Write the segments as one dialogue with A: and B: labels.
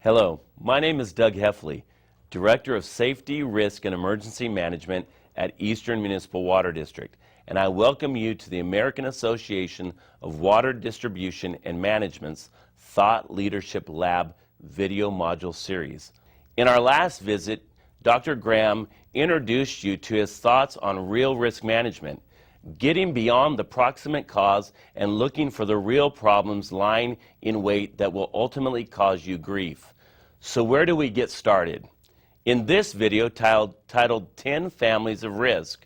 A: Hello, my name is Doug Heffley, Director of Safety, Risk, and Emergency Management at Eastern Municipal Water District, and I welcome you to the American Association of Water Distribution and Management's Thought Leadership Lab video module series. In our last visit, Dr. Graham introduced you to his thoughts on real risk management, getting beyond the proximate cause and looking for the real problems lying in wait that will ultimately cause you grief. So where do we get started? In this video titled 10 Families of Risk,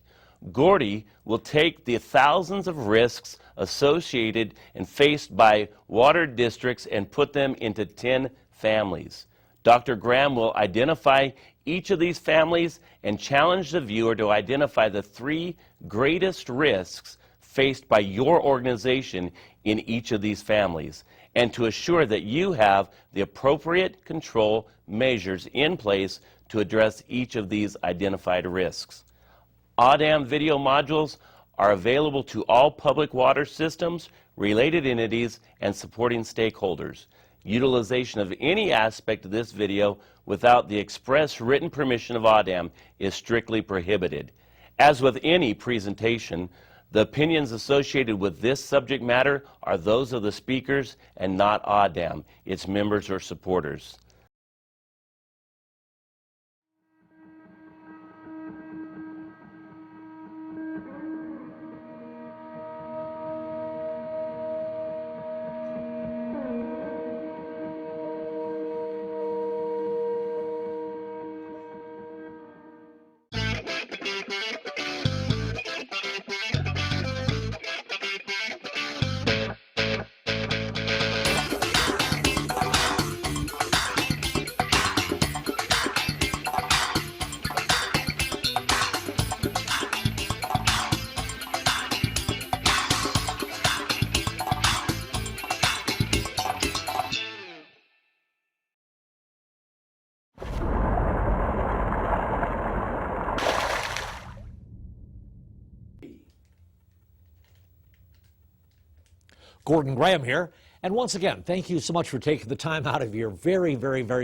A: Gordy will take the thousands of risks associated and faced by water districts and put them into 10 families. Dr. Graham will identify each of these families and challenge the viewer to identify the 3 greatest risks faced by your organization in each of these families, and to assure that you have the appropriate control measures in place to address each of these identified risks. AAWD&M video modules are available to all public water systems, related entities, and supporting stakeholders. Utilization of any aspect of this video without the express written permission of AAWD&M is strictly prohibited. As with any presentation, the opinions associated with this subject matter are those of the speakers and not AAWD&M, its members or supporters.
B: Gordon Graham here, and once again, thank you so much for taking the time out of your very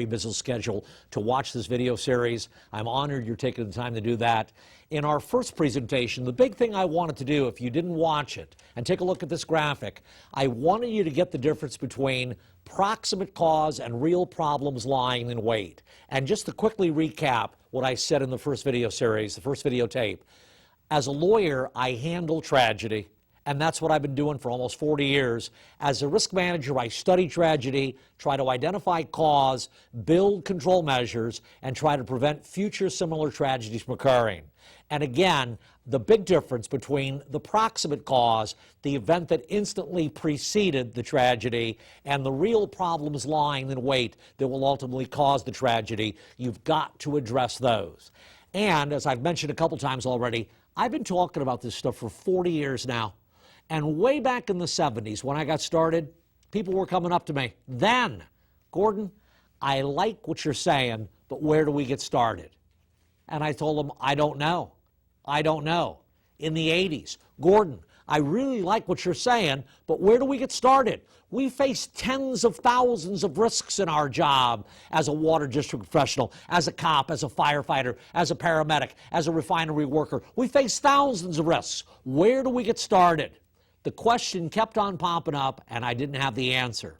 B: busy schedule to watch this video series. I'm honored you're taking the time to do that. In our first presentation, the big thing I wanted to do, if you didn't watch it, and take a look at this graphic, I wanted you to get the difference between proximate cause and real problems lying in wait. And just to quickly recap what I said in the first video series, the first videotape, as a lawyer, I handle tragedy. And that's what I've been doing for almost 40 years. As a risk manager, I study tragedy, try to identify cause, build control measures, and try to prevent future similar tragedies from occurring. And again, the big difference between the proximate cause, the event that instantly preceded the tragedy, and the real problems lying in wait that will ultimately cause the tragedy, you've got to address those. And as I've mentioned a couple times already, I've been talking about this stuff for 40 years now. And way back in the 70s, when I got started, people were coming up to me. Then, Gordon, I like what you're saying, but where do we get started? And I told them, I don't know. I don't know. In the 80s, Gordon, I really like what you're saying, but where do we get started? We face tens of thousands of risks in our job as a water district professional, as a cop, as a firefighter, as a paramedic, as a refinery worker. We face thousands of risks. Where do we get started? The question kept on popping up, and I didn't have the answer.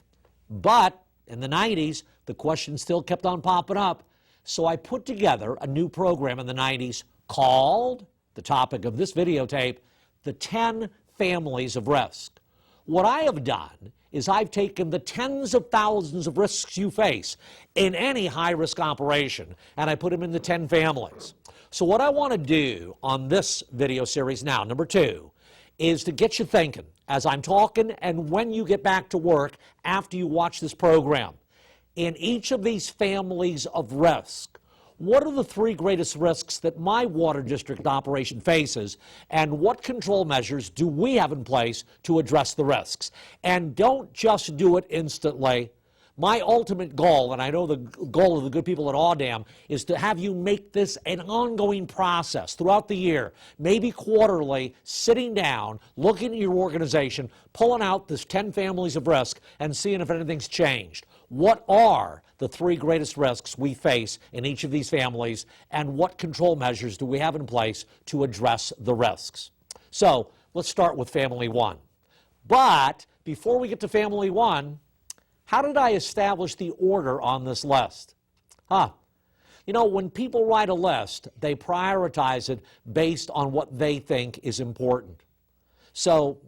B: But in the 90s, the question still kept on popping up. So I put together a new program in the 90s called, the topic of this videotape, the 10 Families of Risk. What I have done is I've taken the tens of thousands of risks you face in any high-risk operation, and I put them in the 10 families. So what I want to do on this video series now, number 2, is to get you thinking as I'm talking and when you get back to work after you watch this program. In each of these families of risk, what are the 3 greatest risks that my water district operation faces, and what control measures do we have in place to address the risks? And don't just do it instantly. My ultimate goal, and I know the goal of the good people at AAWD&M, is to have you make this an ongoing process throughout the year, maybe quarterly, sitting down, looking at your organization, pulling out this 10 families of risk and seeing if anything's changed. What are the three greatest risks we face in each of these families, and what control measures do we have in place to address the risks? So let's start with family one. But before we get to family one, how did I establish the order on this list? You know, when people write a list, they prioritize it based on what they think is important. So,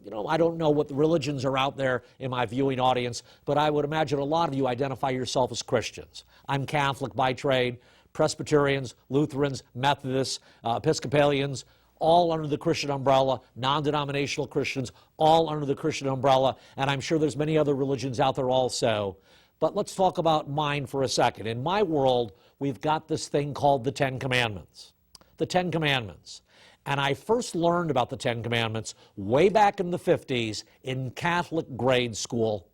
B: you know, I don't know what the religions are out there in my viewing audience, but I would imagine a lot of you identify yourself as Christians. I'm Catholic by trade, Presbyterians, Lutherans, Methodists, Episcopalians, all under the Christian umbrella, non-denominational Christians, all under the Christian umbrella, and I'm sure there's many other religions out there also. But let's talk about mine for a second. In my world, we've got this thing called the Ten Commandments. The Ten Commandments. And I first learned about the Ten Commandments way back in the 50s in Catholic grade school.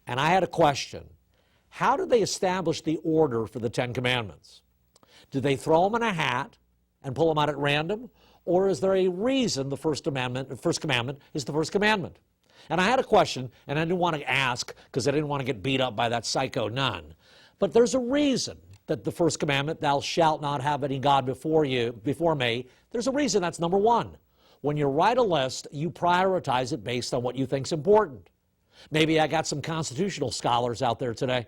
B: And I had a question. How did they establish the order for the Ten Commandments? Did they throw them in a hat and pull them out at random? Or is there a reason the first commandment is the first commandment? And I had a question, and I didn't want to ask because I didn't want to get beat up by that psycho nun. But there's a reason that the first commandment, thou shalt not have any God before me, there's a reason that's number one. When you write a list, you prioritize it based on what you think's important. Maybe I got some constitutional scholars out there today.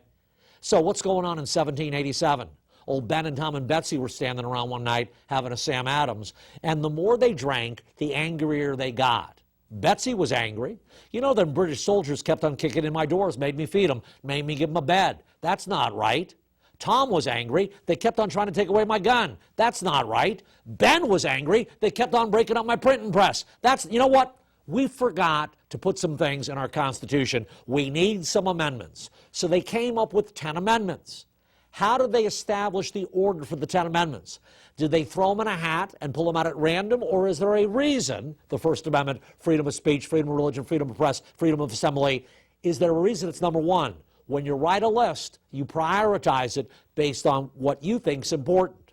B: So what's going on in 1787? Old Ben and Tom and Betsy were standing around one night having a Sam Adams, and the more they drank, the angrier they got. Betsy was angry. You know, them British soldiers kept on kicking in my doors, made me feed them, made me give them a bed. That's not right. Tom was angry. They kept on trying to take away my gun. That's not right. Ben was angry. They kept on breaking up my printing press. You know what? We forgot to put some things in our Constitution. We need some amendments. So they came up with 10 amendments. How did they establish the order for the 10 amendments? Did they throw them in a hat and pull them out at random, or is there a reason, the First Amendment, freedom of speech, freedom of religion, freedom of press, freedom of assembly, is there a reason it's number one? When you write a list, you prioritize it based on what you think's important.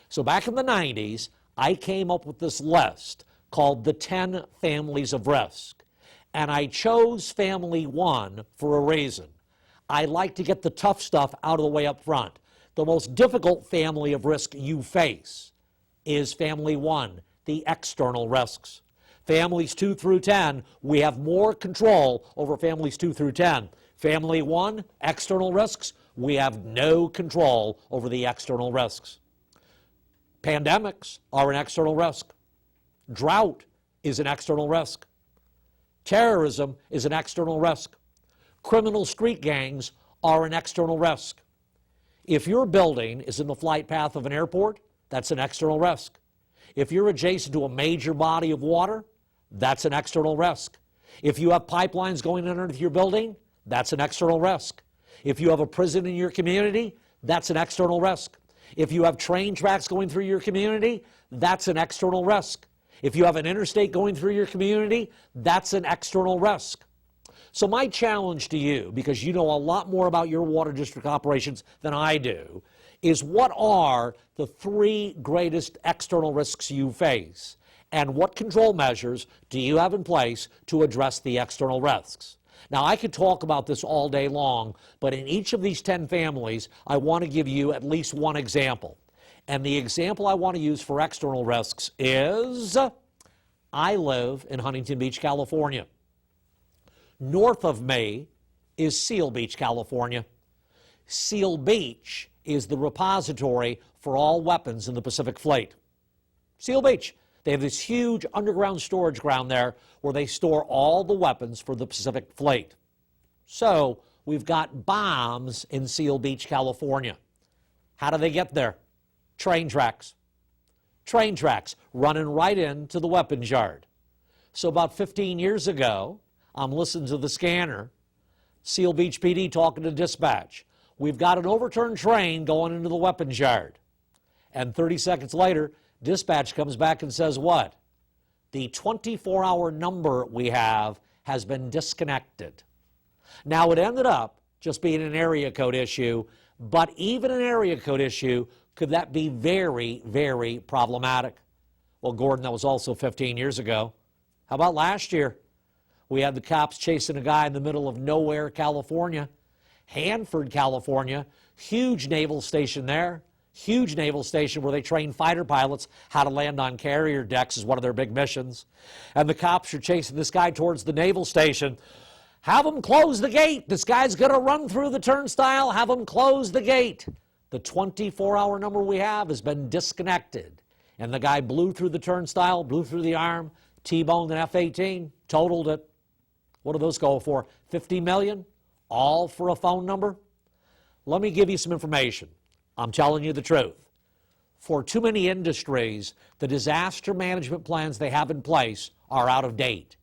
B: So back in the 90s, I came up with this list called the 10 Families of Risk. And I chose family one for a reason. I like to get the tough stuff out of the way up front. The most difficult family of risk you face is family one, the external risks. Families 2 through 10, we have more control over families 2 through 10. Family one, external risks, we have no control over the external risks. Pandemics are an external risk. Drought is an external risk. Terrorism is an external risk. Criminal street gangs are an external risk. If your building is in the flight path of an airport, that's an external risk. If you're adjacent to a major body of water, that's an external risk. If you have pipelines going underneath your building, that's an external risk. If you have a prison in your community, that's an external risk. If you have train tracks going through your community, that's an external risk. If you have an interstate going through your community, that's an external risk. So my challenge to you, because you know a lot more about your water district operations than I do, is what are the 3 greatest external risks you face, and what control measures do you have in place to address the external risks? Now, I could talk about this all day long, but in each of these 10 families, I want to give you at least one example. And the example I want to use for external risks is, I live in Huntington Beach, California. North of me is Seal Beach, California. Seal Beach is the repository for all weapons in the Pacific Fleet. Seal Beach. They have this huge underground storage ground there where they store all the weapons for the Pacific Fleet. So we've got bombs in Seal Beach, California. How do they get there? Train tracks. Train tracks running right into the weapons yard. So about 15 years ago, I'm listening to the scanner, Seal Beach PD talking to dispatch. We've got an overturned train going into the weapons yard. And 30 seconds later, dispatch comes back and says what? The 24-hour number we have has been disconnected. Now, it ended up just being an area code issue, but even an area code issue, could that be very, very problematic? Well, Gordon, that was also 15 years ago. How about last year? We had the cops chasing a guy in the middle of nowhere, California. Hanford, California, huge naval station there. Huge naval station where they train fighter pilots how to land on carrier decks is one of their big missions. And the cops are chasing this guy towards the naval station. Have them close the gate. This guy's going to run through the turnstile. Have them close the gate. The 24-hour number we have has been disconnected. And the guy blew through the turnstile, blew through the arm, T-boned an F-18, totaled it. What do those go for? $50 million? All for a phone number? Let me give you some information. I'm telling you the truth. For too many industries, the disaster management plans they have in place are out of date.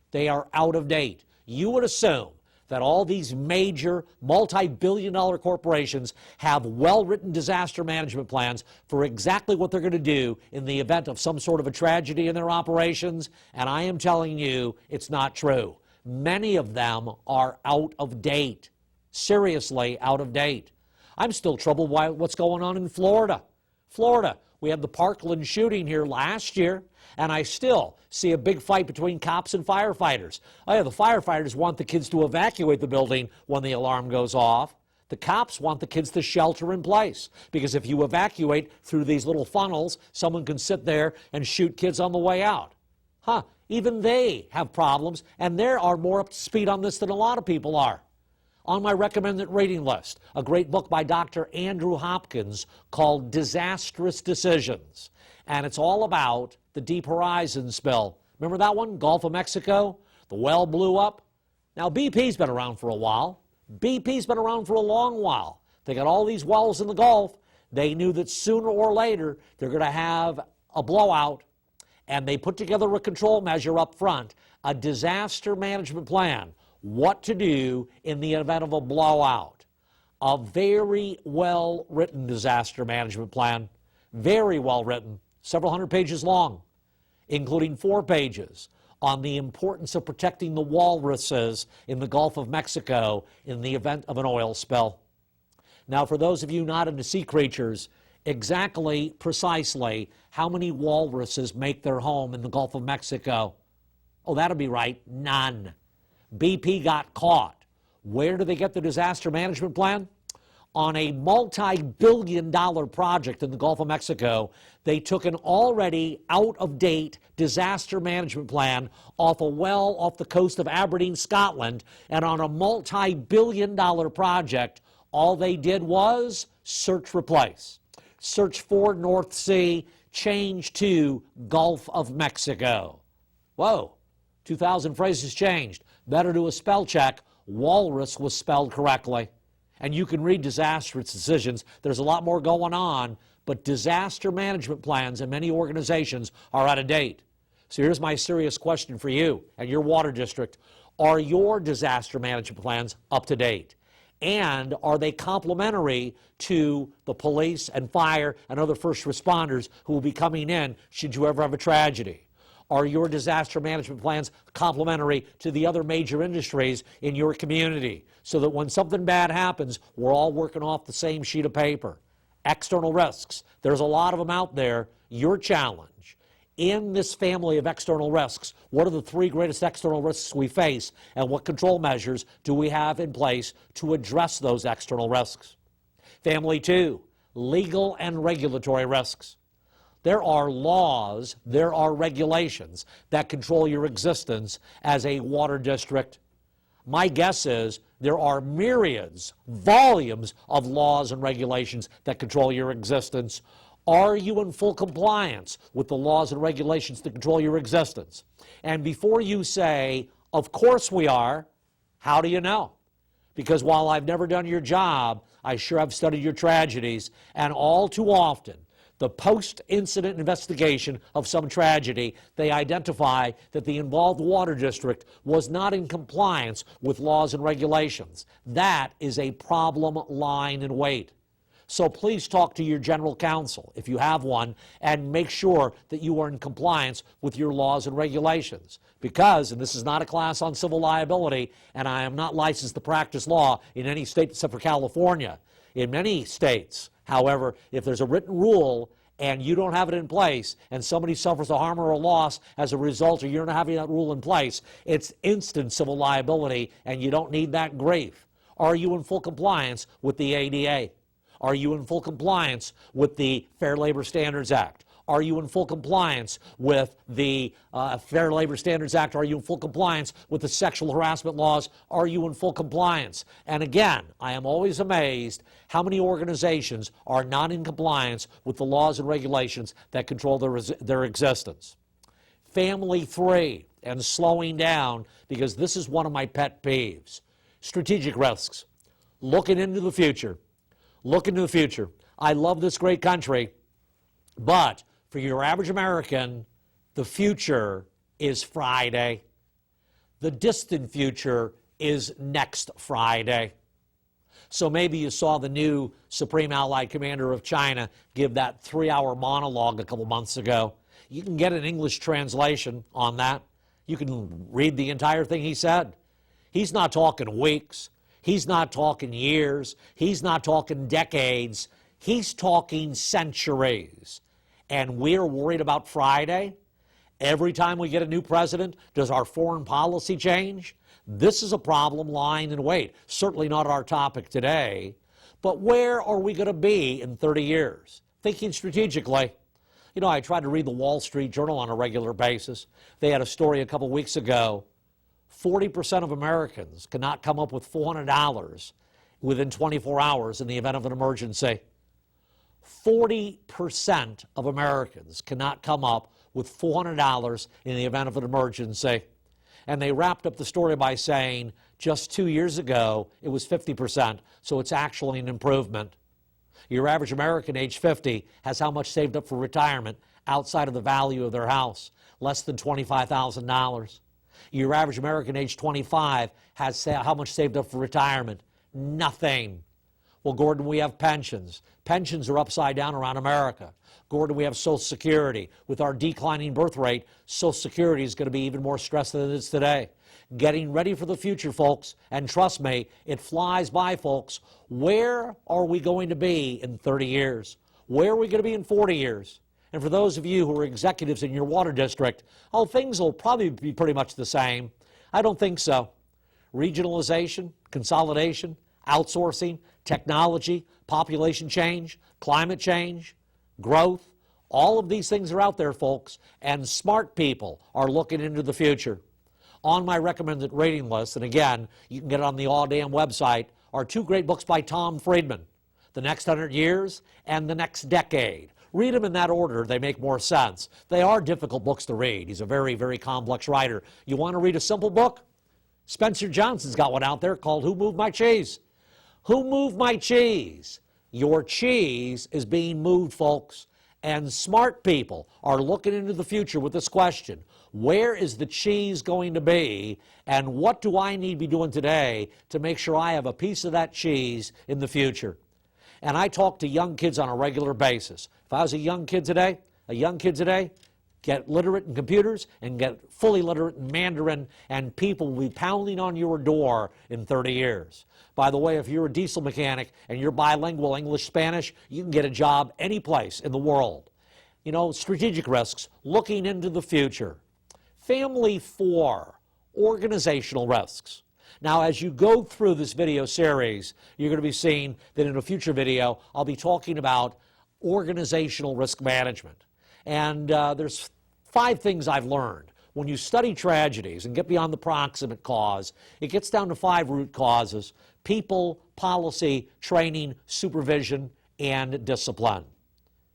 B: They are out of date. You would assume that all these major multi-billion-dollar corporations have well-written disaster management plans for exactly what they're going to do in the event of some sort of a tragedy in their operations, and I am telling you it's not true. Many of them are out of date. Seriously out of date. I'm still troubled by what's going on in Florida. Florida, we had the Parkland shooting here last year, and I still see a big fight between cops and firefighters. Oh yeah, the firefighters want the kids to evacuate the building when the alarm goes off. The cops want the kids to shelter in place, because if you evacuate through these little funnels, someone can sit there and shoot kids on the way out. Even they have problems, and they are more up to speed on this than a lot of people are. On my recommended reading list, a great book by Dr. Andrew Hopkins called Disastrous Decisions. And it's all about the Deep Horizon spill. Remember that one? Gulf of Mexico? The well blew up. Now, BP's been around for a while. BP's been around for a long while. They got all these wells in the Gulf. They knew that sooner or later they're going to have a blowout. And they put together a control measure up front, a disaster management plan. What to do in the event of a blowout. A very well-written disaster management plan, very well-written, several hundred pages long, including 4 pages on the importance of protecting the walruses in the Gulf of Mexico in the event of an oil spill. Now, for those of you not into sea creatures, exactly, precisely, how many walruses make their home in the Gulf of Mexico? Oh, that'll be right, none. BP got caught. Where do they get the disaster management plan? On a multi-billion-dollar project in the Gulf of Mexico, they took an already out-of-date disaster management plan off a well off the coast of Aberdeen, Scotland, and on a multi-billion-dollar project, all they did was search replace. Search for North Sea, change to Gulf of Mexico. Whoa, 2,000 phrases changed. Better do a spell check. Walrus was spelled correctly. And you can read disastrous decisions. There's a lot more going on, but disaster management plans in many organizations are out of date. So here's my serious question for you and your water district. Are your disaster management plans up to date? And are they complementary to the police and fire and other first responders who will be coming in should you ever have a tragedy? Are your disaster management plans complementary to the other major industries in your community so that when something bad happens, we're all working off the same sheet of paper? External risks. There's a lot of them out there. Your challenge. In this family of external risks, what are the 3 greatest external risks we face, and what control measures do we have in place to address those external risks? Family 2, legal and regulatory risks. There are laws, there are regulations that control your existence as a water district. My guess is there are myriads, volumes of laws and regulations that control your existence. Are you in full compliance with the laws and regulations that control your existence? And before you say, of course we are, how do you know? Because while I've never done your job, I sure have studied your tragedies, and all too often, the post-incident investigation of some tragedy, they identify that the involved water district was not in compliance with laws and regulations. That is a problem lying in wait. So please talk to your general counsel, if you have one, and make sure that you are in compliance with your laws and regulations. Because, and this is not a class on civil liability, and I am not licensed to practice law in any state except for California. In many states, however, if there's a written rule and you don't have it in place and somebody suffers a harm or a loss as a result of you're not having that rule in place, it's instant civil liability and you don't need that grief. Are you in full compliance with the ADA? Are you in full compliance with the Fair Labor Standards Act? Are you in full compliance with the Fair Labor Standards Act? Are you in full compliance with the sexual harassment laws? Are you in full compliance? And again, I am always amazed how many organizations are not in compliance with the laws and regulations that control their existence. Family 3, and slowing down, because this is one of my pet peeves. Strategic risks. Looking into the future. Look into the future. I love this great country, but for your average American, the future is Friday. The distant future is next Friday. So maybe you saw the new Supreme Allied Commander of China give that 3-hour monologue a couple months ago. You can get an English translation on that. You can read the entire thing he said. He's not talking weeks. He's not talking years. He's not talking decades. He's talking centuries. And we're worried about Friday? Every time we get a new president, does our foreign policy change? This is a problem lying in wait. Certainly not our topic today. But where are we going to be in 30 years? Thinking strategically. You know, I try to read the Wall Street Journal on a regular basis. They had a story a couple weeks ago. 40% of Americans cannot come up with $400 within 24 hours in the event of an emergency. 40% of Americans cannot come up with $400 in the event of an emergency. And they wrapped up the story by saying just 2 years ago it was 50%, so it's actually an improvement. Your average American age 50 has how much saved up for retirement outside of the value of their house? Less than $25,000. Your average American age 25 has how much saved up for retirement? Nothing. Well, Gordon, we have pensions. Pensions are upside down around America. Gordon, we have Social Security. With our declining birth rate, Social Security is going to be even more stressed than it is today. Getting ready for the future, folks, and trust me, it flies by, folks. Where are we going to be in 30 years? Where are we going to be in 40 years? And for those of you who are executives in your water district, oh, things will probably be pretty much the same. I don't think so. Regionalization, consolidation, outsourcing, technology, population change, climate change, growth, all of these things are out there, folks, and smart people are looking into the future. On my recommended reading list, and again, you can get it on the AAWD&M website, are 2 great books by Tom Friedman, The Next 100 Years and The Next Decade. Read them in that order. They make more sense. They are difficult books to read. He's a very, very complex writer. You want to read a simple book? Spencer Johnson's got one out there called Who Moved My Cheese? Who moved my cheese? Your cheese is being moved, folks. And smart people are looking into the future with this question. Where is the cheese going to be? And what do I need to be doing today to make sure I have a piece of that cheese in the future? And I talk to young kids on a regular basis. If I was a young kid today, get literate in computers and get fully literate in Mandarin, and people will be pounding on your door in 30 years. By the way, if you're a diesel mechanic and you're bilingual English-Spanish, you can get a job any place in the world. You know, strategic risks, looking into the future. Family 4, organizational risks. Now, as you go through this video series, you're going to be seeing that in a future video, I'll be talking about organizational risk management. And there's 5 things I've learned. When you study tragedies and get beyond the proximate cause, it gets down to 5 root causes: people, policy, training, supervision, and discipline.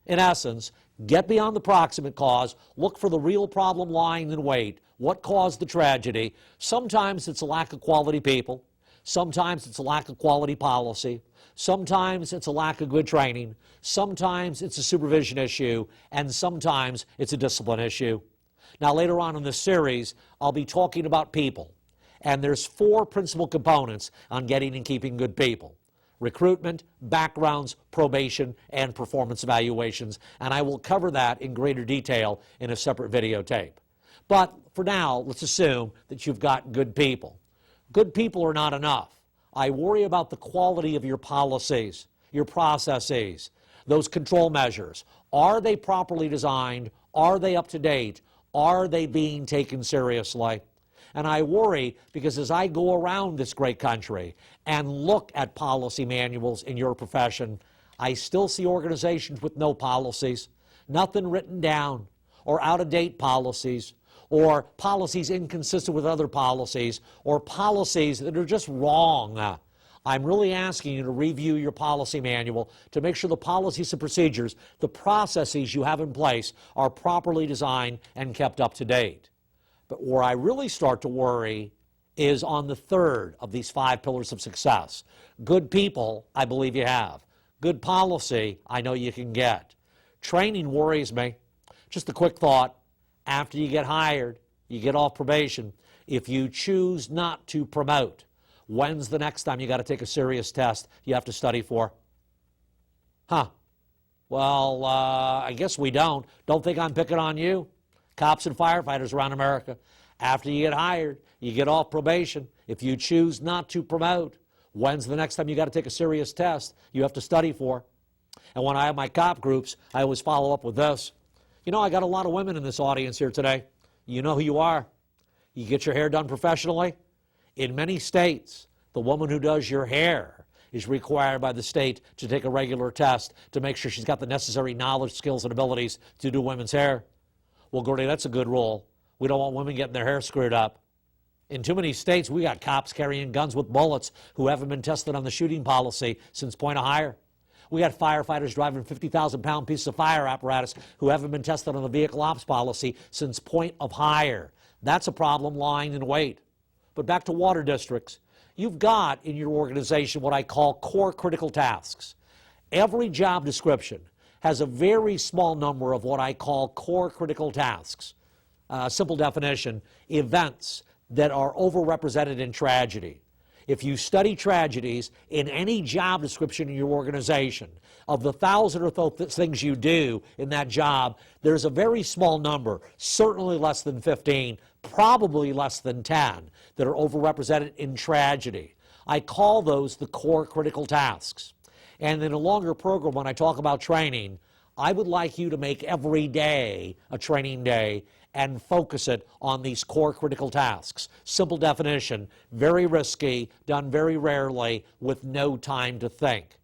B: In essence, get beyond the proximate cause, look for the real problem lying in wait. What caused the tragedy? Sometimes it's a lack of quality people. Sometimes it's a lack of quality policy. Sometimes it's a lack of good training. Sometimes it's a supervision issue. And sometimes it's a discipline issue. Now, later on in this series, I'll be talking about people. And there's 4 principal components on getting and keeping good people: recruitment, backgrounds, probation, and performance evaluations. And I will cover that in greater detail in a separate videotape. But for now, let's assume that you've got good people. Good people are not enough. I worry about the quality of your policies, your processes, those control measures. Are they properly designed? Are they up to date? Are they being taken seriously? And I worry because as I go around this great country and look at policy manuals in your profession, I still see organizations with no policies, nothing written down, or out-of-date policies, or policies inconsistent with other policies, or policies that are just wrong. I'm really asking you to review your policy manual to make sure the policies and procedures, the processes you have in place, are properly designed and kept up to date. But where I really start to worry is on the third of these 5 pillars of success. Good people, I believe you have. Good policy, I know you can get. Training worries me. Just a quick thought. After you get hired, you get off probation, if you choose not to promote, when's the next time you got to take a serious test you have to study for? Well, I guess we don't. Don't think I'm picking on you. Cops and firefighters around America. After you get hired, you get off probation. If you choose not to promote, when's the next time you got to take a serious test you have to study for? And when I have my cop groups, I always follow up with this. You know, I got a lot of women in this audience here today. You know who you are. You get your hair done professionally. In many states, the woman who does your hair is required by the state to take a regular test to make sure she's got the necessary knowledge, skills, and abilities to do women's hair. Well, Gordy, that's a good rule. We don't want women getting their hair screwed up. In too many states, we got cops carrying guns with bullets who haven't been tested on the shooting policy since point of hire. We got firefighters driving 50,000-pound pieces of fire apparatus who haven't been tested on the vehicle ops policy since point of hire. That's a problem lying in wait. But back to water districts. You've got in your organization what I call core critical tasks. Every job description has a very small number of what I call core critical tasks. Simple definition, events that are overrepresented in tragedy. If you study tragedies in any job description in your organization, of the 1,000 or so things you do in that job, there's a very small number, certainly less than 15, probably less than 10, that are overrepresented in tragedy. I call those the core critical tasks. And in a longer program, when I talk about training, I would like you to make every day a training day and focus it on these core critical tasks. Simple definition, very risky, done very rarely, with no time to think.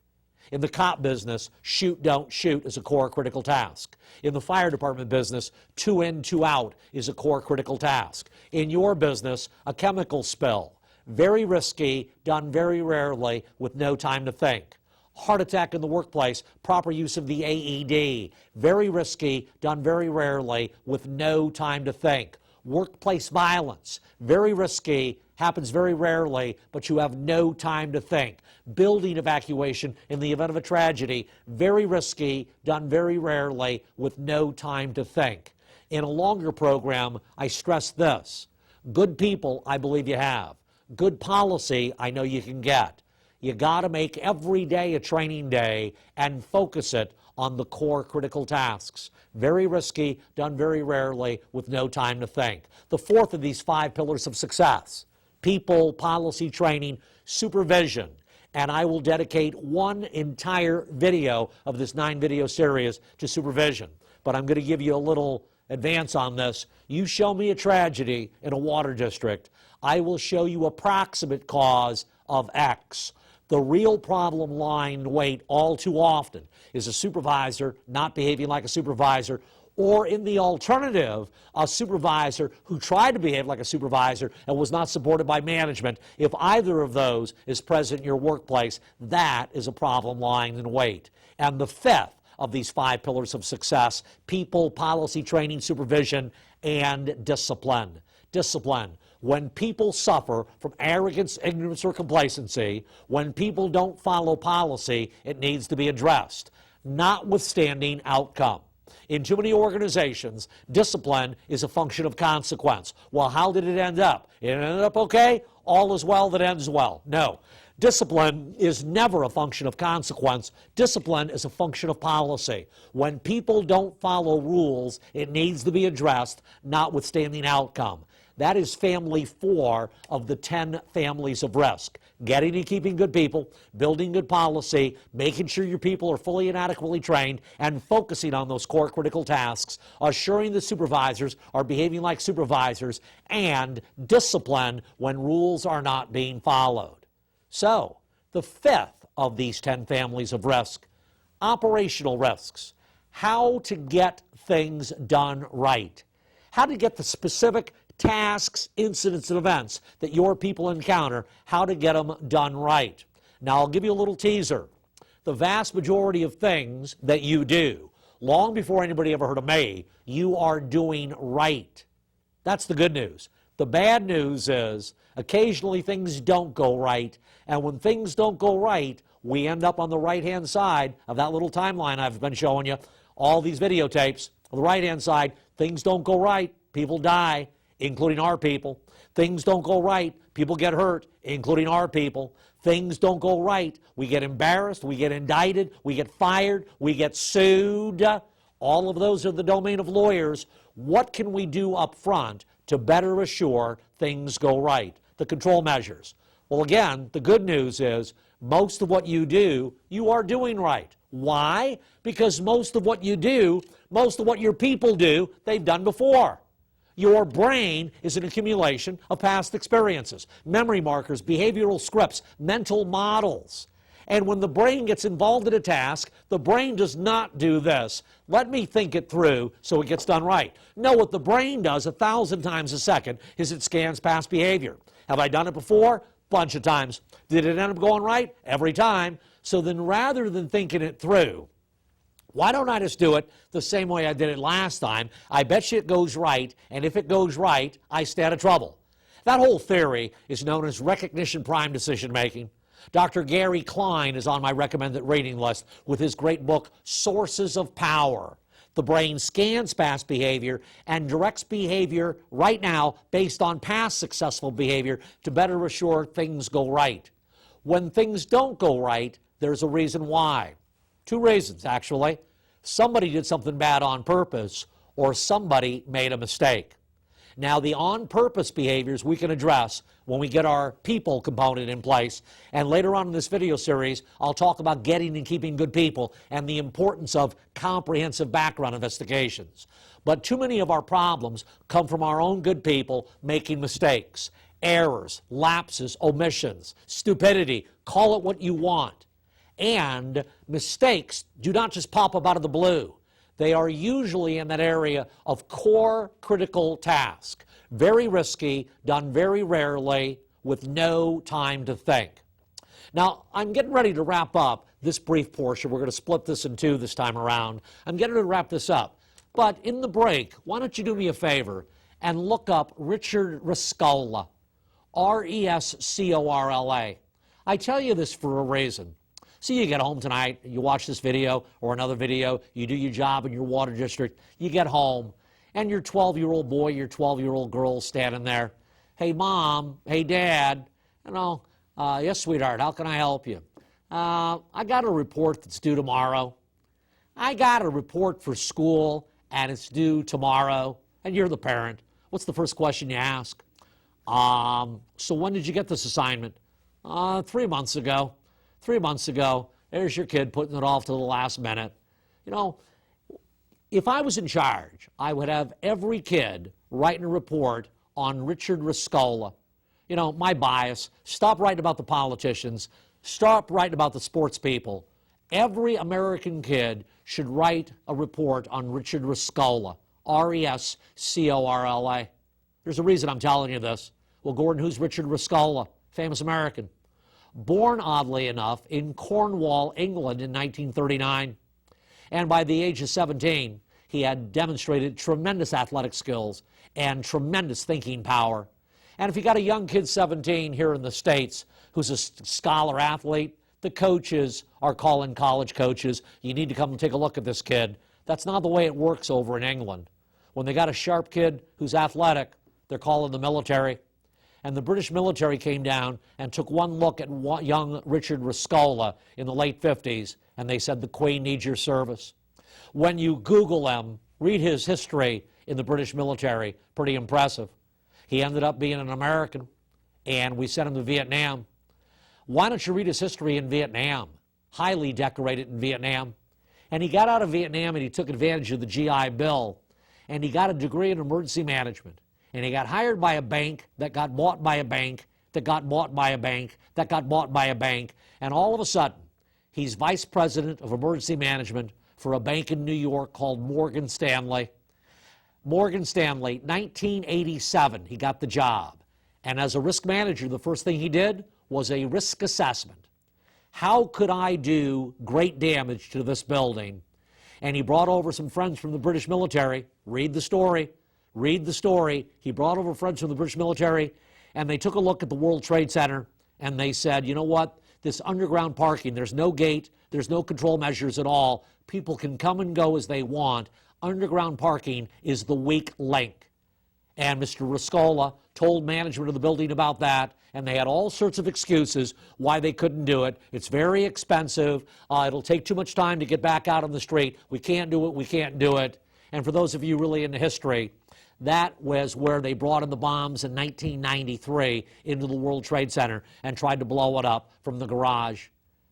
B: In the cop business, shoot, don't shoot is a core critical task. In the fire department business, 2 in, 2 out is a core critical task. In your business, a chemical spill, very risky, done very rarely, with no time to think. Heart attack in the workplace, proper use of the AED, very risky, done very rarely, with no time to think. Workplace violence, very risky, happens very rarely, but you have no time to think. Building evacuation in the event of a tragedy, very risky, done very rarely, with no time to think. In a longer program, I stress this. Good people, I believe you have. Good policy, I know you can get. You got to make every day a training day and focus it on the core critical tasks. Very risky, done very rarely, with no time to think. The fourth of these 5 pillars of success, people, policy, training, supervision. And I will dedicate one entire video of this 9-video series to supervision. But I'm going to give you a little advance on this. You show me a tragedy in a water district, I will show you approximate cause of X. The real problem lying in wait all too often is a supervisor not behaving like a supervisor, or in the alternative, a supervisor who tried to behave like a supervisor and was not supported by management. If either of those is present in your workplace, that is a problem lying in wait. And the fifth of these 5 pillars of success, people, policy, training, supervision, and discipline. Discipline. When people suffer from arrogance, ignorance, or complacency, when people don't follow policy, it needs to be addressed, notwithstanding outcome. In too many organizations, discipline is a function of consequence. Well, how did it end up? It ended up okay? All is well that ends well. No. Discipline is never a function of consequence. Discipline is a function of policy. When people don't follow rules, it needs to be addressed, notwithstanding outcome. That is family 4 of the 10 families of risk. Getting and keeping good people, building good policy, making sure your people are fully and adequately trained, and focusing on those core critical tasks, assuring the supervisors are behaving like supervisors, and discipline when rules are not being followed. So, the 5th of these 10 families of risk, operational risks. How to get things done right. How to get the specific tasks, incidents, and events that your people encounter, how to get them done right. Now, I'll give you a little teaser. The vast majority of things that you do, long before anybody ever heard of me, you are doing right. That's the good news. The bad news is occasionally things don't go right, and when things don't go right, we end up on the right-hand side of that little timeline I've been showing you, all these videotapes. On the right-hand side, things don't go right, people die, including our people. Things don't go right, people get hurt, including our people. Things don't go right, we get embarrassed, we get indicted, we get fired, we get sued. All of those are the domain of lawyers. What can we do up front to better assure things go right? The control measures. Well, again, the good news is most of what you do, you are doing right. Why? Because most of what you do, most of what your people do, they've done before. Your brain is an accumulation of past experiences, memory markers, behavioral scripts, mental models. And when the brain gets involved in a task, the brain does not do this. Let me think it through so it gets done right. No, what the brain does 1,000 times a second is it scans past behavior. Have I done it before? Bunch of times. Did it end up going right? Every time. So then rather than thinking it through, why don't I just do it the same way I did it last time? I bet you it goes right, and if it goes right, I stay out of trouble. That whole theory is known as recognition prime decision making. Dr. Gary Klein is on my recommended reading list with his great book, Sources of Power. The brain scans past behavior and directs behavior right now based on past successful behavior to better assure things go right. When things don't go right, there's a reason why. 2 reasons, actually. Somebody did something bad on purpose, or somebody made a mistake. Now, the on-purpose behaviors we can address when we get our people component in place. And later on in this video series, I'll talk about getting and keeping good people and the importance of comprehensive background investigations. But too many of our problems come from our own good people making mistakes, errors, lapses, omissions, stupidity, call it what you want. And mistakes do not just pop up out of the blue. They are usually in that area of core critical task. Very risky, done very rarely, with no time to think. Now, I'm getting ready to wrap up this brief portion. We're going to split this in 2 this time around. I'm getting ready to wrap this up. But in the break, why don't you do me a favor and look up Richard Rescorla, R-E-S-C-O-R-L-A. I tell you this for a reason. See, you get home tonight, you watch this video or another video, you do your job in your water district, you get home, and your 12-year-old boy, your 12-year-old girl standing there. Hey, Mom, hey, Dad, yes, sweetheart, how can I help you? I got a report that's due tomorrow. I got a report for school, and it's due tomorrow, and you're the parent. What's the first question you ask? So when did you get this assignment? 3 months ago. 3 months ago, there's your kid putting it off to the last minute. You know, if I was in charge, I would have every kid writing a report on Richard Rescorla. You know, my bias, stop writing about the politicians, stop writing about the sports people. Every American kid should write a report on Richard Rescorla, R-E-S-C-O-R-L-A. There's a reason I'm telling you this. Well, Gordon, who's Richard Rescorla? Famous American. Born, oddly enough, in Cornwall, England in 1939. And by the age of 17, he had demonstrated tremendous athletic skills and tremendous thinking power. And if you got a young kid, 17, here in the States, who's a scholar athlete, the coaches are calling college coaches, you need to come and take a look at this kid. That's not the way it works over in England. When they got a sharp kid who's athletic, they're calling the military. And the British military came down and took one look at young Richard Rescorla in the late 50s, and they said, the Queen needs your service. When you Google him, read his history in the British military, pretty impressive. He ended up being an American, and we sent him to Vietnam. Why don't you read his history in Vietnam? Highly decorated in Vietnam. And he got out of Vietnam and he took advantage of the GI Bill, and he got a degree in emergency management. And he got hired by a bank that got bought by a bank that got bought by a bank that got bought by a bank. And all of a sudden, he's vice president of emergency management for a bank in New York called Morgan Stanley. Morgan Stanley, 1987, he got the job. And as a risk manager, the first thing he did was a risk assessment. How could I do great damage to this building? And he brought over some friends from the British military. Read the story. Read the story. He brought over friends from the British military, and they took a look at the World Trade Center, and they said, you know what? This underground parking, there's no gate, there's no control measures at all. People can come and go as they want. Underground parking is the weak link. And Mr. Riscola told management of the building about that, and they had all sorts of excuses why they couldn't do it. It's very expensive. It'll take too much time to get back out on the street. We can't do it. We can't do it. And for those of you really into history, that was where they brought in the bombs in 1993 into the World Trade Center and tried to blow it up from the garage.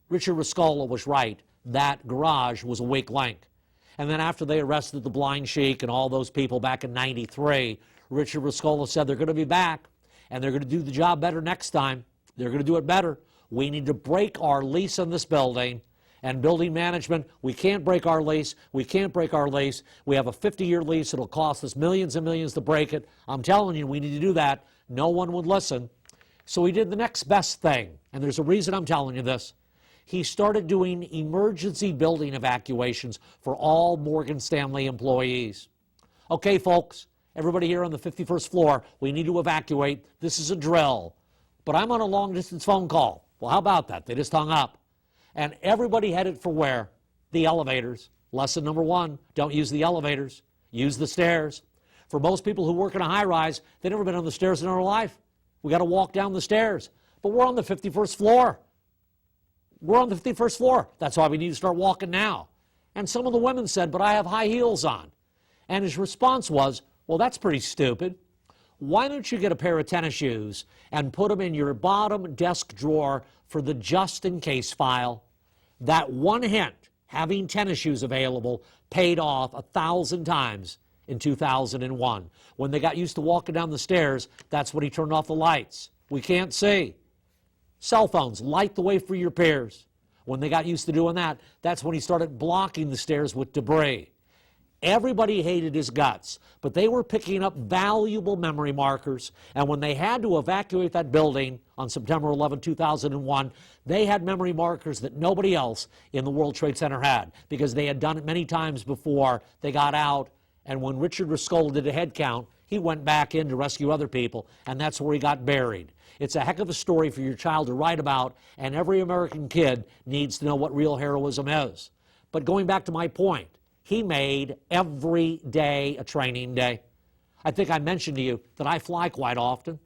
B: Richard Riscola was right. That garage was a weak link. And then after they arrested the Blind Sheik and all those people back in 93, Richard Riscola said they're going to be back and they're going to do the job better next time. They're going to do it better. We need to break our lease on this building. And building management, we can't break our lease. We can't break our lease. We have a 50-year lease. It'll cost us millions and millions to break it. I'm telling you, we need to do that. No one would listen. So he did the next best thing. And there's a reason I'm telling you this. He started doing emergency building evacuations for all Morgan Stanley employees. Okay, folks, everybody here on the 51st floor, we need to evacuate. This is a drill. But I'm on a long-distance phone call. Well, how about that? They just hung up. And everybody headed for where? The elevators. Lesson number one, don't use the elevators. Use the stairs. For most people who work in a high-rise, they've never been on the stairs in their life. We got to walk down the stairs. But we're on the 51st floor. We're on the 51st floor. That's why we need to start walking now. And some of the women said, but I have high heels on. And his response was, well, that's pretty stupid. Why don't you get a pair of tennis shoes and put them in your bottom desk drawer for the just-in-case file? That one hint, having tennis shoes available, paid off 1,000 times in 2001. When they got used to walking down the stairs, that's when he turned off the lights. We can't see. Cell phones, light the way for your peers. When they got used to doing that, that's when he started blocking the stairs with debris. Everybody hated his guts, but they were picking up valuable memory markers, and when they had to evacuate that building on September 11, 2001, they had memory markers that nobody else in the World Trade Center had, because they had done it many times before. They got out, and when Richard Riscola did a head count, he went back in to rescue other people, and that's where he got buried. It's a heck of a story for your child to write about, and every American kid needs to know what real heroism is. But going back to my point, he made every day a training day. I think I mentioned to you that I fly quite often.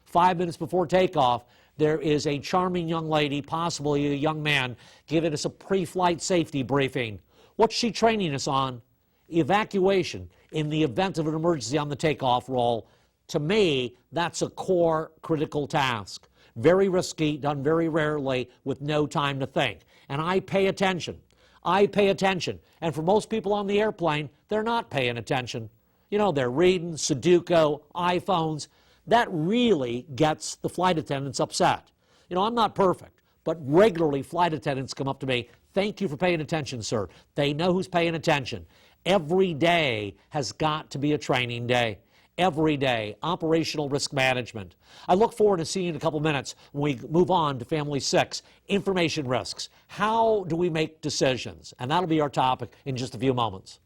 B: 5 minutes before takeoff, there is a charming young lady, possibly a young man, giving us a pre-flight safety briefing. What's she training us on? Evacuation in the event of an emergency on the takeoff roll. To me, that's a core critical task. Very risky, done very rarely with no time to think. And I pay attention. I pay attention. And for most people on the airplane, they're not paying attention. You know, they're reading Sudoku, iPhones. That really gets the flight attendants upset. You know, I'm not perfect, but regularly flight attendants come up to me, thank you for paying attention, sir. They know who's paying attention. Every day has got to be a training day. Every day, operational risk management. I look forward to seeing you in a couple minutes when we move on to Family 6, information risks. How do we make decisions? And that'll be our topic in just a few moments.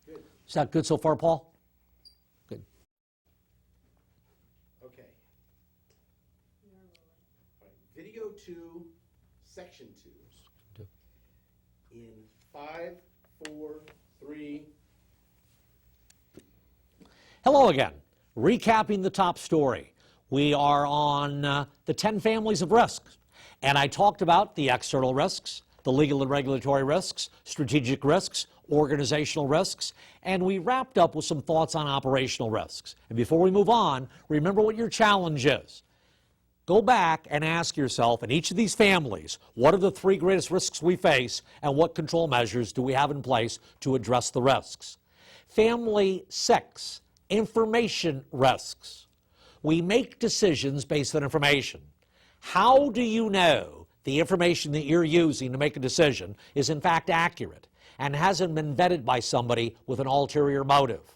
C: Good.
B: Is that good so far, Paul? Good.
C: Okay. All right. Video 2, Section 2. In 5, 4, 3.
B: Hello again. Recapping the top story. We are on the 10 families of risks. And I talked about the external risks, the legal and regulatory risks, strategic risks, organizational risks, and we wrapped up with some thoughts on operational risks. And before we move on, remember what your challenge is. Go back and ask yourself, in each of these families, what are the 3 greatest risks we face, and what control measures do we have in place to address the risks? Family 6, information risks. We make decisions based on information. How do you know the information that you're using to make a decision is in fact accurate and hasn't been vetted by somebody with an ulterior motive?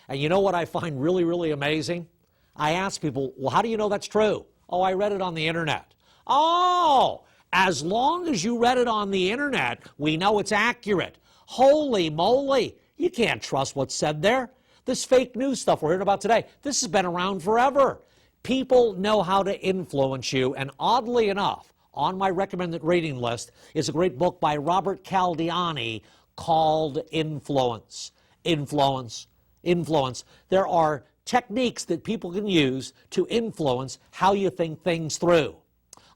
B: And you know what I find really, really amazing? I ask people, well, how do you know that's true? Oh, I read it on the internet. Oh, as long as you read it on the internet, we know it's accurate. Holy moly, you can't trust what's said there. This fake news stuff we're hearing about today, this has been around forever. People know how to influence you, and oddly enough, on my recommended reading list is a great book by Robert Cialdini called Influence. Influence. There are techniques that people can use to influence how you think things through.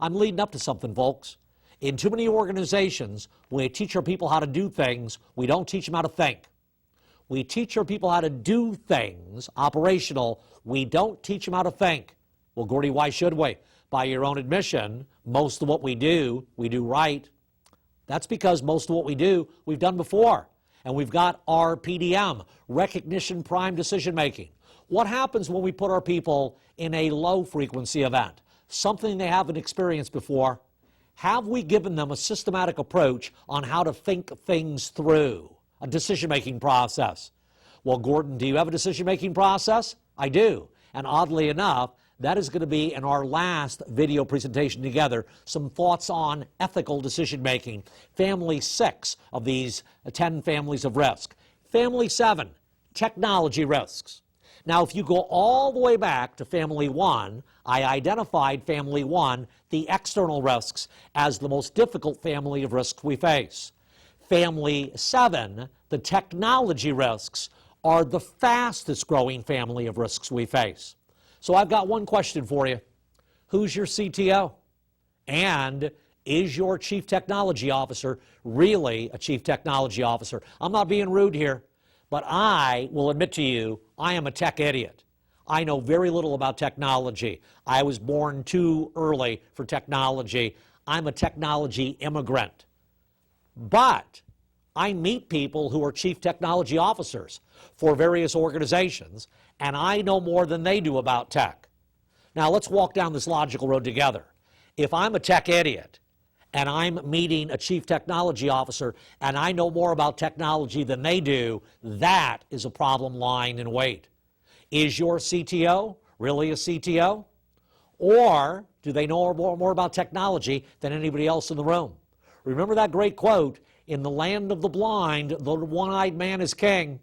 B: I'm leading up to something, folks. In too many organizations, we teach our people how to do things, we don't teach them how to think. We teach our people how to do things, operational, we don't teach them how to think. Well, Gordy, why should we? By your own admission, most of what we do right. That's because most of what we do, we've done before. And we've got our PDM, recognition prime decision making. What happens when we put our people in a low frequency event? Something they haven't experienced before. Have we given them a systematic approach on how to think things through? A decision-making process. Well, Gordon, do you have a decision-making process? I do. And oddly enough, that is going to be in our last video presentation together, some thoughts on ethical decision-making. Family 6 of these 10 families of risk. Family 7, technology risks. Now, if you go all the way back to family 1, I identified family 1, the external risks, as the most difficult family of risks we face. Family 7, the technology risks, are the fastest growing family of risks we face. So I've got one question for you. Who's your CTO? And is your Chief Technology Officer really a Chief Technology Officer? I'm not being rude here, but I will admit to you, I am a tech idiot. I know very little about technology. I was born too early for technology. I'm a technology immigrant. But I meet people who are chief technology officers for various organizations, and I know more than they do about tech. Now, let's walk down this logical road together. If I'm a tech idiot and I'm meeting a chief technology officer and I know more about technology than they do, that is a problem lying in wait. Is your CTO really a CTO? Or do they know more about technology than anybody else in the room? Remember that great quote, "In the land of the blind, the one-eyed man is king."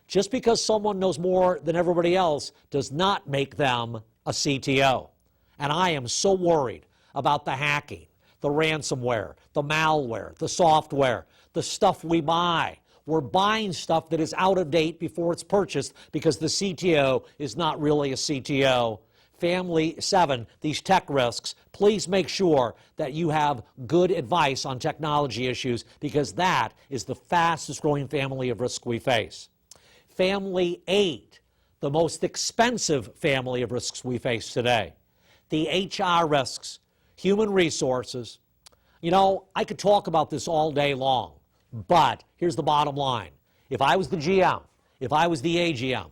B: Just because someone knows more than everybody else does not make them a CTO. And I am so worried about the hacking, the ransomware, the malware, the software, the stuff we buy. We're buying stuff that is out of date before it's purchased because the CTO is not really a CTO. Family 7, these tech risks, please make sure that you have good advice on technology issues because that is the fastest growing family of risk we face. Family 8, the most expensive family of risks we face today. The HR risks, human resources. You know, I could talk about this all day long, but here's the bottom line. If I was the GM, if I was the AGM,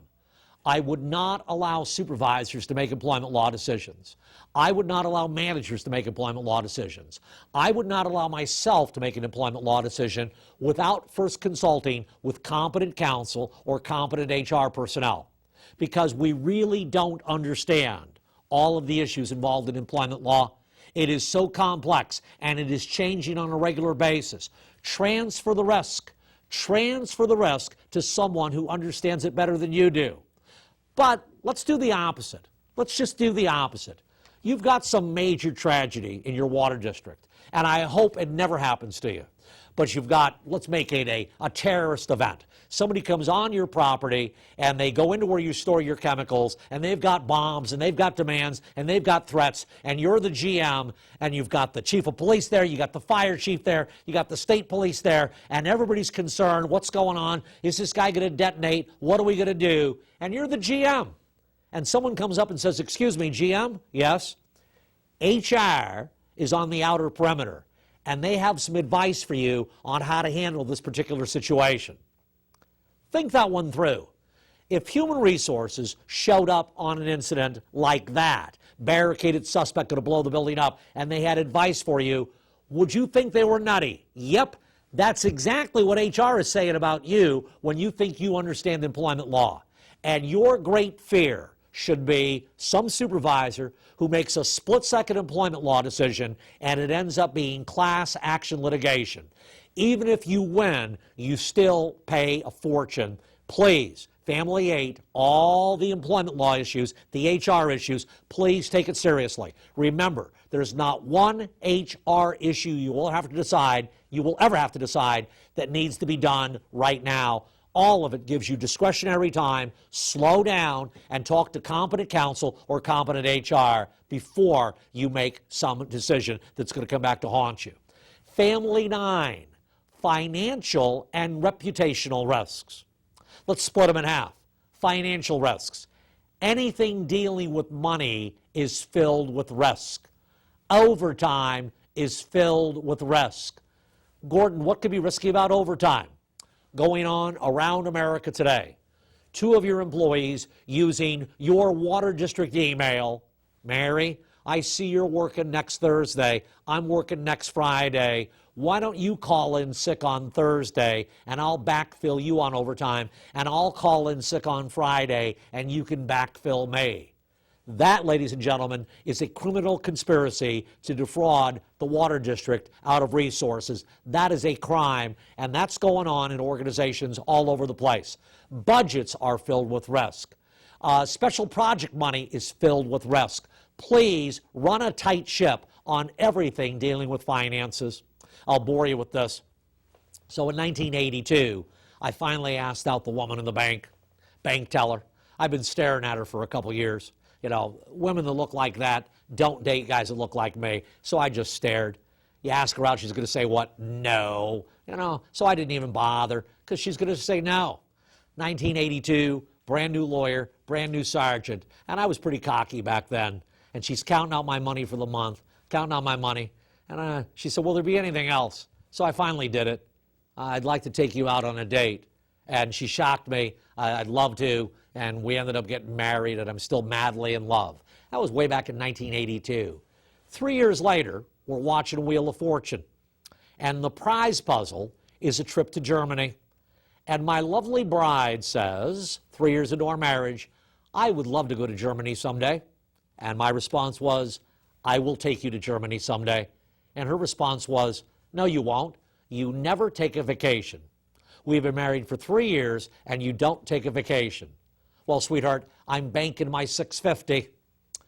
B: I would not allow supervisors to make employment law decisions. I would not allow managers to make employment law decisions. I would not allow myself to make an employment law decision without first consulting with competent counsel or competent HR personnel, because we really don't understand all of the issues involved in employment law. It is so complex and it is changing on a regular basis. Transfer the risk to someone who understands it better than you do. But let's do the opposite. Let's just do the opposite. You've got some major tragedy in your water district, and I hope it never happens to you. But you've got, let's make it a terrorist event. somebody comes on your property and they go into where you store your chemicals, and they've got bombs and they've got demands and they've got threats, and you're the GM, and you've got the chief of police there, you got the fire chief there, you got the state police there, and everybody's concerned, what's going on? Is this guy going to detonate? What are we going to do? And you're the GM. And someone comes up and says, excuse me, GM? Yes? HR is on the outer perimeter, and they have some advice for you on how to handle this particular situation. Think that one through. If human resources showed up on an incident like that, barricaded suspect going to blow the building up, and they had advice for you, would you think they were nutty? Yep, that's exactly what HR is saying about you when you think you understand employment law. And your great fear should be some supervisor who makes a split-second employment law decision and it ends up being class action litigation. Even if you win, you still pay a fortune. Please, Family 8, all the employment law issues, the HR issues, please take it seriously. Remember, there's not one HR issue you will ever have to decide that needs to be done right now. All of it gives you discretionary time. Slow down and talk to competent counsel or competent HR before you make some decision that's going to come back to haunt you. Family 9, financial and reputational risks. Let's split them in half. Financial risks. Anything dealing with money is filled with risk. Overtime is filled with risk. Gordon, what could be risky about overtime? Going on around America today. 2 of your employees using your water district email. Mary, I see you're working next Thursday. I'm working next Friday. Why don't you call in sick on Thursday and I'll backfill you on overtime, and I'll call in sick on Friday and you can backfill me. That, ladies and gentlemen, is a criminal conspiracy to defraud the water district out of resources. That is a crime, and that's going on in organizations all over the place. Budgets are filled with risk. Special project money is filled with risk. Please run a tight ship on everything dealing with finances. I'll bore you with this. So in 1982, I finally asked out the woman in the bank teller. I've been staring at her for a couple years. You know, women that look like that don't date guys that look like me. So I just stared. You ask her out, she's going to say what? No. You know, so I didn't even bother because she's going to say no. 1982, brand new lawyer, brand new sergeant. And I was pretty cocky back then. And she's counting out my money for the month, counting out my money. And she said, will there be anything else? So I finally did it. I'd like to take you out on a date. And she shocked me. I'd love to. And we ended up getting married, and I'm still madly in love. That was way back in 1982. 3 years later, we're watching Wheel of Fortune. And the prize puzzle is a trip to Germany. And my lovely bride says, 3 years into our marriage, I would love to go to Germany someday. And my response was, I will take you to Germany someday. And her response was, no, you won't. You never take a vacation. We've been married for 3 years, and you don't take a vacation. Well, sweetheart, I'm banking my $650.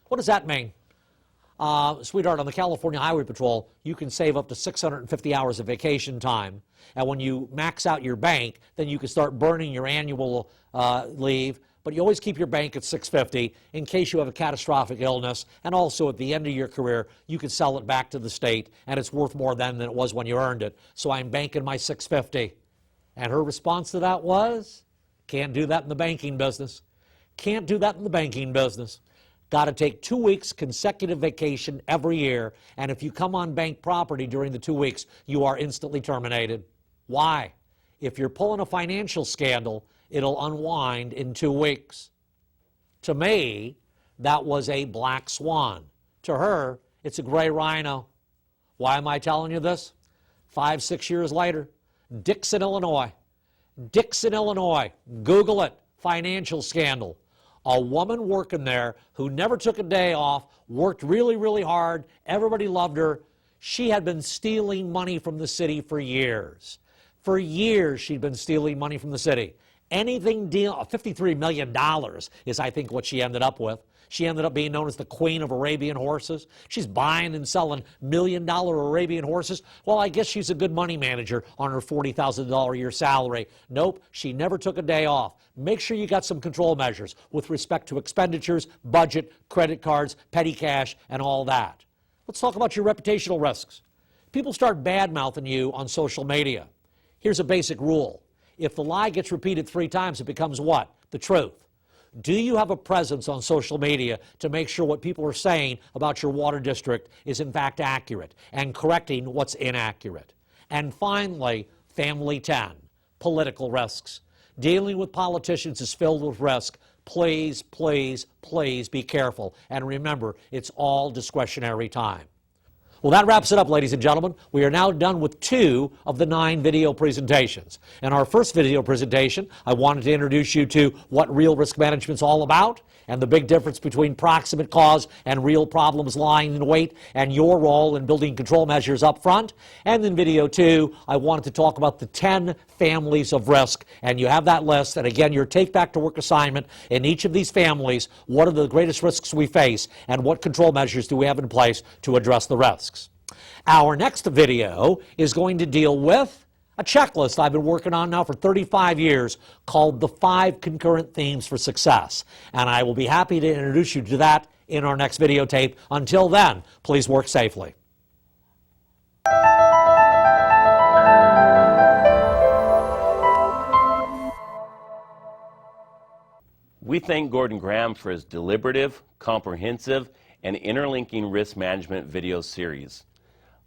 B: What does that mean? Sweetheart, on the California Highway Patrol, you can save up to 650 hours of vacation time. And when you max out your bank, then you can start burning your annual leave. But you always keep your bank at 650 in case you have a catastrophic illness. And also at the end of your career, you can sell it back to the state, and it's worth more then than it was when you earned it. So I'm banking my 650. And her response to that was, can't do that in the banking business. Can't do that in the banking business. Got to take 2 weeks consecutive vacation every year, and if you come on bank property during the 2 weeks, you are instantly terminated. Why? If you're pulling a financial scandal, it'll unwind in 2 weeks. To me, that was a black swan. To her, it's a gray rhino. Why am I telling you this? 5, 6 years later, Dixon, Illinois. Dixon, Illinois. Google it. Financial scandal. A woman working there who never took a day off, worked really, really hard. Everybody loved her. She had been stealing money from the city for years. For years, she'd been stealing money from the city. Anything deal, $53 million is, I think, what she ended up with. She ended up being known as the queen of Arabian horses. She's buying and selling million-dollar Arabian horses. Well, I guess she's a good money manager on her $40,000 a year salary. Nope, she never took a day off. Make sure you got some control measures with respect to expenditures, budget, credit cards, petty cash, and all that. Let's talk about your reputational risks. People start bad-mouthing you on social media. Here's a basic rule. If the lie gets repeated 3 times, it becomes what? The truth. Do you have a presence on social media to make sure what people are saying about your water district is in fact accurate and correcting what's inaccurate? And finally, family 10, political risks. Dealing with politicians is filled with risk. Please, please, please be careful. And remember, it's all discretionary time. Well, that wraps it up, ladies and gentlemen. We are now done with 2 of the 9 video presentations. In our first video presentation, I wanted to introduce you to what real risk management is all about and the big difference between proximate cause and real problems lying in wait and your role in building control measures up front. And in video 2, I wanted to talk about the 10 families of risk. And you have that list. And again, your take back to work assignment in each of these families, what are the greatest risks we face and what control measures do we have in place to address the risks. Our next video is going to deal with a checklist I've been working on now for 35 years called the 5 concurrent themes for success. And I will be happy to introduce you to that in our next videotape. Until then, please work safely.
A: We thank Gordon Graham for his deliberative, comprehensive, and interlinking risk management video series.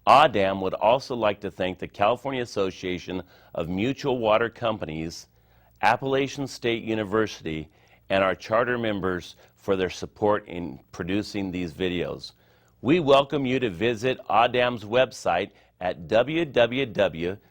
A: AAWD&M would also like to thank the California Association of Mutual Water Companies, Appalachian State University, and our charter members for their support in producing these videos. We welcome you to visit AAWD&M's website at www.aawdm.org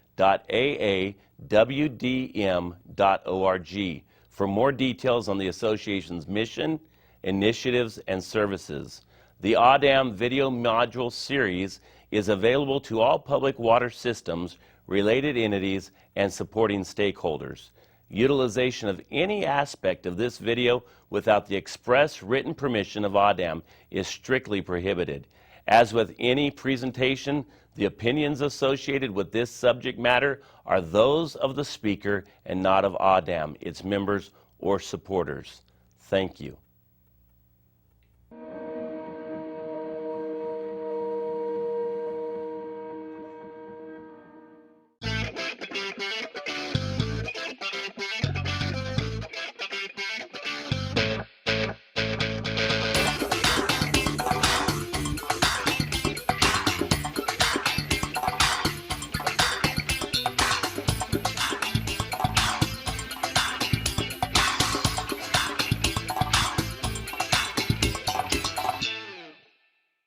A: for more details on the association's mission, initiatives, and services. The AAWD&M video module series is available to all public water systems, related entities, and supporting stakeholders. Utilization of any aspect of this video without the express written permission of AAWD&M is strictly prohibited. As with any presentation, the opinions associated with this subject matter are those of the speaker and not of AAWD&M, its members, or supporters. Thank you.